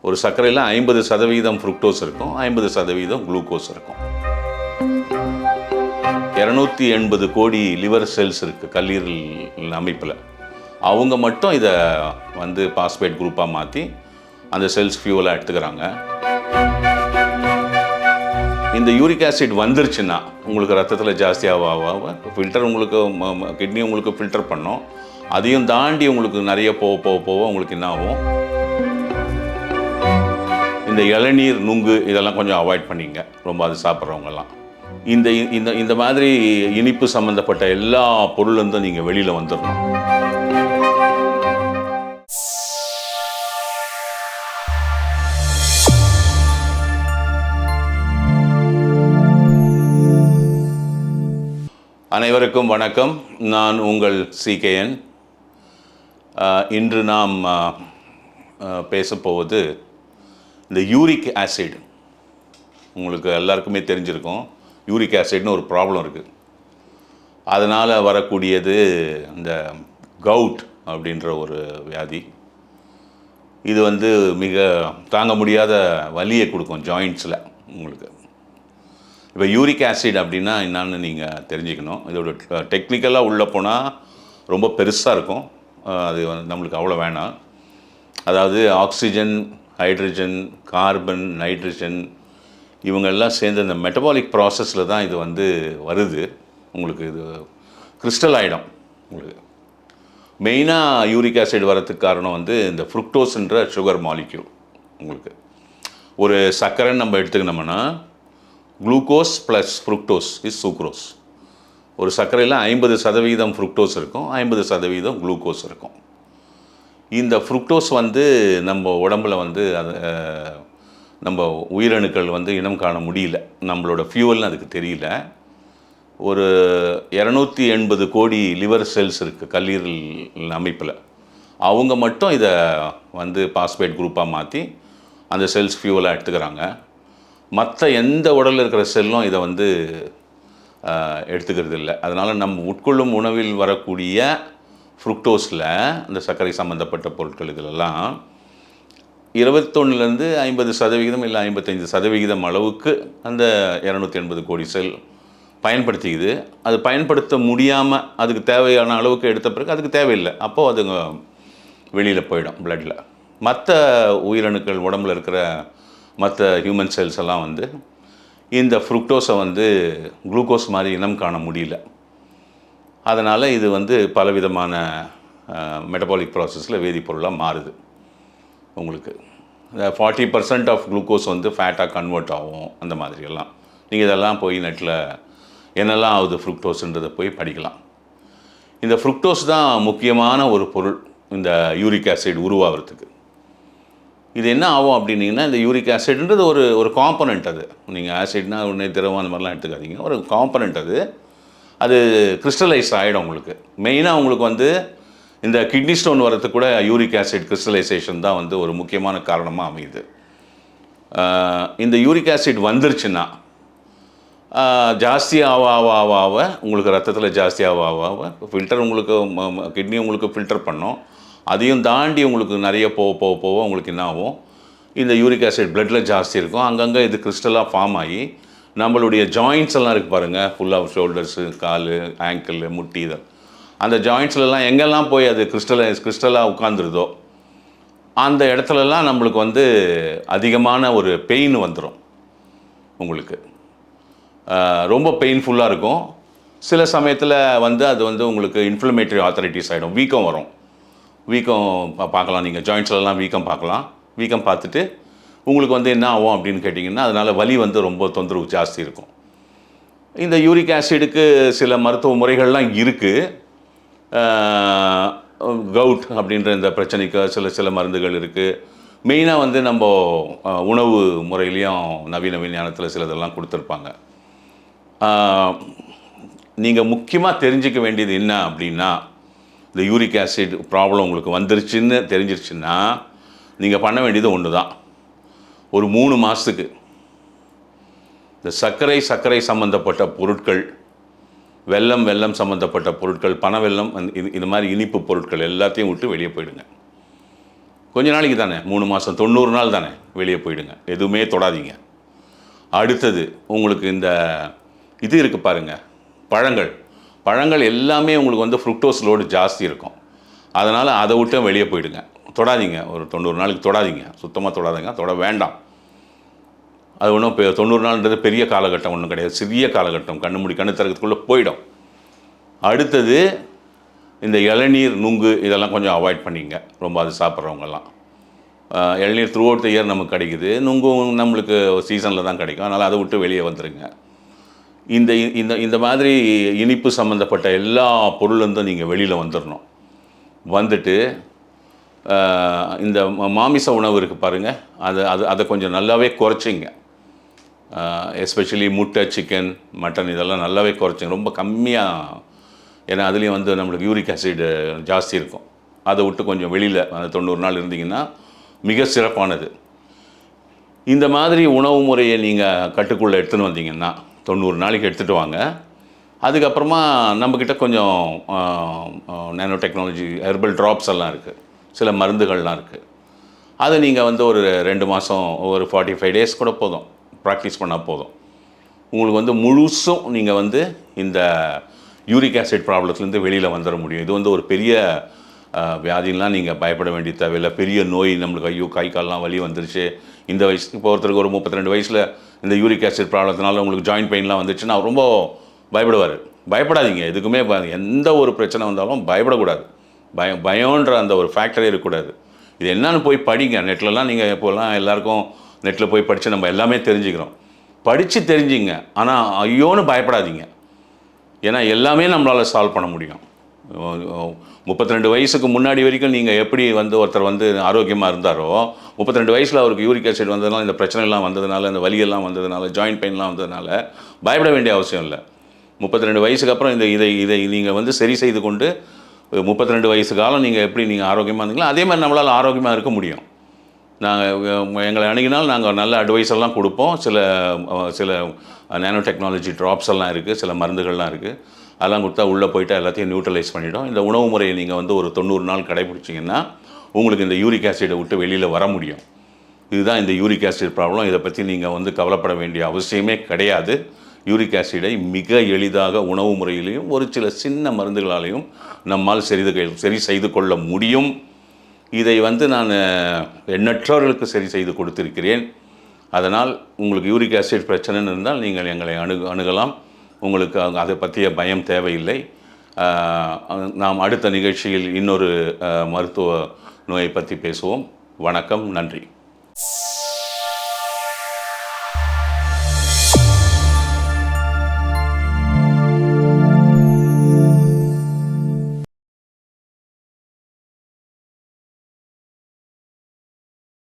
ஒரு சர்க்கரையில் 50% ஃப்ருக்டோஸ் இருக்கும், 50% குளுக்கோஸ் இருக்கும். 280 கோடி லிவர் செல்ஸ் இருக்குது கல்லீரல் அமைப்பில். அவங்க மட்டும் இதை வந்து பாஸ்பேட் குரூப்பாக மாற்றி அந்த செல்ஸ் ஃபியூவலாக எடுத்துக்கிறாங்க. இந்த யூரிக் ஆசிட் வந்துருச்சுன்னா உங்களுக்கு ரத்தத்தில் ஜாஸ்தியாக ஃபில்டர் உங்களுக்கு கிட்னி உங்களுக்கு ஃபில்டர் பண்ணோம். அதையும் தாண்டி உங்களுக்கு நிறைய போக உங்களுக்கு என்ன ஆகும், இந்த இளநீர் நுங்கு இதெல்லாம் கொஞ்சம் அவாய்ட் பண்ணிங்க, ரொம்ப அது சாப்பிட்றவங்கெல்லாம். இந்த இந்த இந்த மாதிரி இனிப்பு சம்மந்தப்பட்ட எல்லா பொருளும் நீங்கள் வெளியில் வந்துடணும். அனைவருக்கும் வணக்கம். நான் உங்கள் CKN. இன்று நாம் பேசப்போவது இந்த யூரிக் ஆசிட். உங்களுக்கு எல்லாருக்குமே தெரிஞ்சிருக்கும், யூரிக் ஆசிட்னு ஒரு ப்ராப்ளம் இருக்குது. அதனால் வரக்கூடியது இந்த கவுட் அப்படின்ற ஒரு வியாதி. இது வந்து மிக தாங்க முடியாத வலியை கொடுக்கும் ஜாயிண்ட்ஸில் உங்களுக்கு. இப்போ யூரிக் ஆசிட் அப்படின்னா என்னான்னு நீங்கள் தெரிஞ்சுக்கணும். இதோட டெக்னிக்கலாக உள்ளே போனால் ரொம்ப பெருசாக இருக்கும், அது நம்மளுக்கு அவ்வளோ வேணாம். அதாவது ஆக்சிஜன், ஹைட்ரஜன், கார்பன், நைட்ரஜன் இவங்கெல்லாம் சேர்ந்து இந்த மெட்டபாலிக் ப்ராசஸில் தான் இது வந்து வருது. உங்களுக்கு இது கிறிஸ்டல் ஆகிடும். உங்களுக்கு மெயினாக யூரிக் ஆசிட் வரதுக்கு காரணம் வந்து இந்த ஃப்ருக்டோஸ்ன்ற சுகர் மாலிக்யூல். உங்களுக்கு ஒரு சர்க்கரைன்னு நம்ம எடுத்துக்கினோம்னா glucose plus fructose is sucrose. ஒரு சர்க்கரையில் 50% ஃப்ருக்டோஸ் இருக்கும், 50% குளுக்கோஸ் இருக்கும். இந்த ஃப்ருக்டோஸ் வந்து நம்ம உடம்பில் வந்து அது நம்ம உயிரணுக்கள் வந்து இனம் காண முடியல, நம்மளோட ஃபியூவல்னு அதுக்கு தெரியல. ஒரு 280 கோடி லிவர் செல்ஸ் இருக்குது கல்லீரல் அமைப்பில். அவங்க மட்டும் இதை வந்து பாஸ்பேட் குரூப்பாக மாற்றி அந்த செல்ஸ் ஃபியூவலாக எடுத்துக்கிறாங்க. மற்ற எந்த உடலில் இருக்கிற செல்லும் இதை வந்து எடுத்துக்கிறது இல்லை. அதனால் நம்ம உட்கொள்ளும் உணவில் வரக்கூடிய ஃப்ருக்டோஸில் இந்த சர்க்கரை சம்மந்தப்பட்ட பொருட்கள் இதிலெல்லாம் 21லேருந்து 50% இல்லை 55% அளவுக்கு அந்த 280 கோடி செல் பயன்படுத்திக்குது. அது பயன்படுத்த முடியாமல் அதுக்கு தேவையான அளவுக்கு எடுத்த பிறகு அதுக்கு தேவையில்லை, அப்போது அதுங்க வெளியில் போயிடும் பிளட்டில். மற்ற உயிரணுக்கள் உடம்பில் இருக்கிற மற்ற ஹியூமன் செல்ஸ் எல்லாம் வந்து இந்த ஃப்ருக்டோஸை வந்து குளுக்கோஸ் மாதிரி இனம் காண முடியல. அதனால் இது வந்து பலவிதமான மெட்டபாலிக் ப்ராசஸில் வேதிப்பொருளாக மாறுது. உங்களுக்கு 40% ஆஃப் குளுக்கோஸ் வந்து ஃபேட்டாக கன்வெர்ட் ஆகும். அந்த மாதிரியெல்லாம் நீங்கள் இதெல்லாம் போய் நெட்டில் என்னெல்லாம் ஆகுது ஃப்ருக்டோஸுன்றதை போய் படிக்கலாம். இந்த ஃப்ருக்டோஸ் தான் முக்கியமான ஒரு பொருள் இந்த யூரிக் ஆசிட் உருவாகிறதுக்கு. இது என்ன ஆகும் அப்படின்னீங்கன்னா, இந்த யூரிக் ஆசிட்ன்றது ஒரு காம்பனண்ட். அது நீங்கள் ஆசிட்னா உடனே திரவம் அந்த மாதிரிலாம் எடுத்துக்காதீங்க, ஒரு காம்பனண்ட். அது கிறிஸ்டலைஸ் ஆகிடும் உங்களுக்கு. மெயினாக உங்களுக்கு வந்து இந்த கிட்னி ஸ்டோன் வரதுக்கு கூட யூரிக் ஆசிட் கிறிஸ்டலைசேஷன் தான் வந்து ஒரு முக்கியமான காரணமாக அமையுது. இந்த யூரிக் ஆசிட் வந்துருச்சுன்னா ஜாஸ்தி ஆக உங்களுக்கு ரத்தத்தில் ஜாஸ்தி ஆக ஃபில்டர் உங்களுக்கு கிட்னி உங்களுக்கு ஃபில்டர் பண்ணோம். அதையும் தாண்டி உங்களுக்கு நிறைய போக உங்களுக்கு என்ன ஆகும், இந்த யூரிக் ஆசிட் பிளட்டில் ஜாஸ்தி இருக்கும். அங்கங்கே இது கிறிஸ்டலாக ஃபார்ம் ஆகி நம்மளுடைய ஜாயிண்ட்ஸ் எல்லாம் இருக்குது பாருங்கள், ஃபுல்லாக ஷோல்டர்ஸு, கால், ஆங்கிள், முட்டி, இதை அந்த ஜாயிண்ட்ஸ்லாம் எங்கெல்லாம் போய் அது கிறிஸ்டலாக உட்காந்துருதோ அந்த இடத்துலலாம் நம்மளுக்கு வந்து அதிகமான ஒரு பெயின் வந்துடும். உங்களுக்கு ரொம்ப பெயின்ஃபுல்லாக இருக்கும். சில சமயத்தில் வந்து அது வந்து உங்களுக்கு இன்ஃப்ளமேட்டரி ஆத்தரைட்டிஸ் ஆகிடும், வீக்கம் வரும். வீக்கம் பார்க்கலாம், நீங்கள் ஜாயிண்ட்ஸ்லாம் வீக்கம் பார்க்கலாம். வீக்கம் பார்த்துட்டு உங்களுக்கு வந்து என்ன ஆகும் அப்படின்னு கேட்டிங்கன்னா, அதனால் வலி வந்து ரொம்ப தொந்தரவு ஜாஸ்தி இருக்கும். இந்த யூரிக் ஆசிடுக்கு சில மருத்துவ முறைகள்லாம் இருக்குது. கவுட் அப்படின்ற இந்த பிரச்சனைக்கு சில மருந்துகள் இருக்குது. மெயினாக வந்து நம்ம உணவு முறையிலையும் நவீன விஞ்ஞானத்தில் சிலதெல்லாம் கொடுத்துருப்பாங்க. நீங்கள் முக்கியமாக தெரிஞ்சிக்க வேண்டியது என்ன அப்படின்னா, இந்த யூரிக் ஆசிட் ப்ராப்ளம் உங்களுக்கு வந்துருச்சுன்னு தெரிஞ்சிருச்சுன்னா நீங்கள் பண்ண வேண்டியது ஒன்று தான். ஒரு 3 மாதத்துக்கு இந்த சர்க்கரை சம்மந்தப்பட்ட பொருட்கள், வெல்லம் சம்மந்தப்பட்ட பொருட்கள், பனவெல்லம், இது மாதிரி இனிப்பு பொருட்கள் எல்லாத்தையும் விட்டு வெளியே போயிடுங்க. கொஞ்ச நாளைக்கு தானே, 3 மாதம் 90 நாள் தானே, வெளியே போயிடுங்க, எதுவுமே தொடாதீங்க. அடுத்தது உங்களுக்கு இந்த இது இருக்குது பாருங்கள், பழங்கள் எல்லாமே உங்களுக்கு வந்து ஃப்ருக்டோஸ் லோடு ஜாஸ்தி இருக்கும். அதனால் அதை விட்டு வெளியே போயிடுங்க, தொடாதீங்க. ஒரு 90 நாளைக்கு தொடாதீங்க, சுத்தமாக தொடாதீங்க, தொட வேண்டாம். அது ஒன்றும் 90 நாள்ன்றது பெரிய காலகட்டம் ஒன்றும் கிடையாது, சிறிய காலகட்டம், கண்ணு திறக்கிறதுக்குள்ளே போயிடும். அடுத்தது இந்த இளநீர், நுங்கு இதெல்லாம் கொஞ்சம் அவாய்ட் பண்ணிங்க, ரொம்ப அது சாப்பிட்றவங்கெல்லாம். இளநீர் த்ரூ அவுட் த இயர் நமக்கு கிடைக்குது, நுங்கும் நம்மளுக்கு சீசனில் தான் கிடைக்கும், அதனால் அதை விட்டு வெளியே வந்துடுங்க. இந்த இந்த இந்த மாதிரி இனிப்பு சம்மந்தப்பட்ட எல்லா பொருள்லேருந்தும் நீங்கள் வெளியில் வந்துடணும். வந்துட்டு இந்த மாமிச உணவு இருக்குது பாருங்கள், அதை கொஞ்சம் நல்லாவே குறைச்சிங்க. எஸ்பெஷலி முட்டை, சிக்கன், மட்டன் இதெல்லாம் நல்லாவே குறைச்சிங்க, ரொம்ப கம்மியாக. ஏன்னா அதுலேயும் வந்து நம்மளுக்கு யூரிக் ஆசிட் ஜாஸ்தி இருக்கும். அதை விட்டு கொஞ்சம் வெளியில் அந்த 90 நாள் இருந்தீங்கன்னா மிக சிறப்பானது. இந்த மாதிரி உணவு முறையை நீங்கள் கட்டுக்குள்ளே எடுத்துன்னு வந்தீங்கன்னா 90 நாளைக்கு எடுத்துகிட்டு வாங்க. அதுக்கப்புறமா நம்மக்கிட்ட கொஞ்சம் நேனோ டெக்னாலஜி ஹெர்பல் ட்ராப்ஸ் எல்லாம் இருக்குது, சில மருந்துகள்லாம் இருக்குது. அதை நீங்கள் வந்து ஒரு 2 மாதம், ஒரு 45 டேஸ் கூட போதும், ப்ராக்டிஸ் பண்ணால் போதும். உங்களுக்கு வந்து முழுசும் நீங்கள் வந்து இந்த யூரிக் ஆசிட் ப்ராப்ளத்துலேருந்து வெளியில் வந்துட முடியும். இது வந்து ஒரு பெரிய வியாதிலாம் நீங்கள் பயப்பட வேண்டிய தேவையில்லை. பெரிய நோய் நம்மளுக்கு ஐயோ கை கால்லாம் வலி வந்துருச்சு, இந்த வயசு இப்போ ஒருத்தருக்கு ஒரு 32 வயசில் இந்த யூரிக் ஆசிட் ப்ராப்ளத்தினால உங்களுக்கு ஜாயின்ட் பெயின்லாம் வந்துச்சுன்னா ரொம்ப பயப்படுவார். பயப்படாதீங்க, எதுக்குமே எந்த ஒரு பிரச்சனை வந்தாலும் பயப்படக்கூடாது. பயம்ன்ற அந்த ஒரு ஃபேக்டரே இருக்கக்கூடாது. இது என்னன்னு போய் படிங்க, நெட்லலாம். நீங்கள் இப்போலாம் எல்லாருக்கும் நெட்டில் போய் படித்து நம்ம எல்லாமே தெரிஞ்சுக்கிறோம். படித்து தெரிஞ்சுங்க, ஆனால் ஐயோன்னு பயப்படாதீங்க. ஏன்னா எல்லாமே நம்மளால் சால்வ் பண்ண முடியும். 32 வயசுக்கு முன்னாடி வரைக்கும் நீங்கள் எப்படி வந்து ஒருத்தர் வந்து ஆரோக்கியமாக இருந்தாரோ, 32 வயசில் அவருக்கு யூரிக் ஆசிட் வந்ததுனால, இந்த பிரச்சனைலாம் வந்ததுனால, இந்த வலியெல்லாம் வந்ததுனால, ஜாயின்ட் பெயின்லாம் வந்ததுனால பயப்பட வேண்டிய அவசியம் இல்லை. 32 வயசுக்கு அப்புறம் இதை நீங்கள் வந்து சரி செய்து கொண்டு 32 வயசு காலம் நீங்கள் எப்படி நீங்கள் ஆரோக்கியமாக இருந்தீங்களோ அதே மாதிரி நம்மளால் ஆரோக்கியமாக இருக்க முடியும். நாங்கள் எங்களை அணுகினால் நாங்கள் நல்ல அட்வைஸ் எல்லாம் கொடுப்போம். சில நேனோ டெக்னாலஜி ட்ராப்ஸ் எல்லாம் இருக்குது, சில மருந்துகள்லாம் இருக்குது. அதெல்லாம் கொடுத்தா உள்ளே போய்ட்டு எல்லாத்தையும் நியூட்ரலைஸ் பண்ணிவிடும். இந்த உணவு முறையை நீங்கள் வந்து ஒரு 90 நாள் கடைபிடிச்சிங்கன்னா உங்களுக்கு இந்த யூரிக் ஆசிடை விட்டு வெளியில் வர முடியும். இதுதான் இந்த யூரிக் ஆசிட் ப்ராப்ளம். இதை பற்றி நீங்கள் வந்து கவலைப்பட வேண்டிய அவசியமே கிடையாது. யூரிக் ஆசிடை மிக எளிதாக உணவு முறையிலையும் ஒரு சில சின்ன மருந்துகளாலையும் நம்மால் சரி செய்து கொள்ள முடியும். இதை வந்து நான் எண்ணற்றவர்களுக்கு சரி செய்து கொடுத்திருக்கிறேன். அதனால் உங்களுக்கு யூரிக் ஆசிட் பிரச்சனைன்னு இருந்தால் நீங்கள் எங்களை அணுகலாம். உங்களுக்கு அதை பற்றிய பயம் தேவையில்லை. நாம் அடுத்த நிகழ்ச்சியில் இன்னொரு மருத்துவ நோயை பற்றி பேசுவோம். வணக்கம், நன்றி.